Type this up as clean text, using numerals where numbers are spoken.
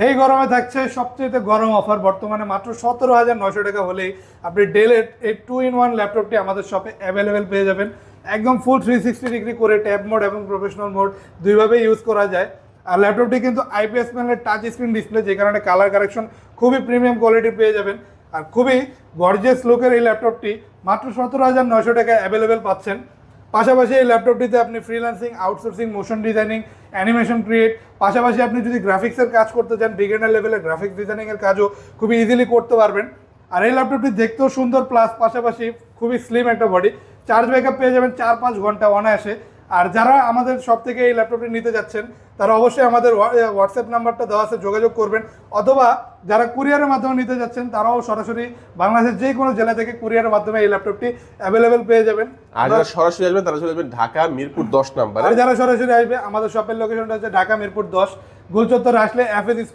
এই গরমে থাকছে সবচেয়ে গরম অফার, বর্তমানে মাত্র 17,900 টাকা হলেই আপনি ডেলের এই 2-in-1 ল্যাপটপটি আমাদের শপে অ্যাভেলেবেল পেয়ে যাবেন। একদম ফুল 360 ডিগ্রি করে ট্যাব মোড এবং প্রফেশনাল মোড দুইভাবে ইউজ করা যায়। আর ল্যাপটপটি কিন্তু আইপিএস প্যানেলের টাচ স্ক্রিন ডিসপ্লে, যে কারণে কালার কারেকশন খুবই প্রিমিয়াম কোয়ালিটির পেয়ে যাবেন। আর খুবই গর্জিয়াস লুকের এই ল্যাপটপটি মাত্র 17,900 টাকায় অ্যাভেলেবেল পাচ্ছেন। পাশাপাশি এই ল্যাপটপটিতে আপনি freelancing, outsourcing, motion designing, animation create, পাশাপাশি আপনি যদি গ্রাফিক্সের কাজ করতে চান, বিগিনার লেভেলের গ্রাফিক্স ডিজাইনিংয়ের কাজও খুবই ইজিলি করতে পারবেন। আর এই ল্যাপটপটি দেখতেও সুন্দর, প্লাস পাশাপাশি খুবই স্লিম একটা বডি। চার্জ ব্যাকআপ পেয়ে যাবেন 4-5 ঘন্টা অনায়াসে। আর যারা আমাদের সব থেকে এই ল্যাপটপটি নিতে যাচ্ছেন তারা অবশ্যই আমাদের হোয়াটসঅ্যাপ নাম্বারটা দেওয়া আছে, যোগাযোগ করবেন। অথবা যারা কুরিয়ারের মাধ্যমে নিতে যাচ্ছেন তারাও সরাসরি বাংলাদেশের যে কোনো জেলা থেকে কুরিয়ারের মাধ্যমে এই ল্যাপটপটি অ্যাভেলেবেল পেয়ে যাবেন। আর যারা সরাসরি আসবেন তারা চলে আসবেন ঢাকা মিরপুর 10 নম্বরে। আর যারা সরাসরি আসবে, আমাদের শপের লোকেশনটা হচ্ছে ঢাকা মিরপুর 10, গোলচত্বরে আসলে এফএস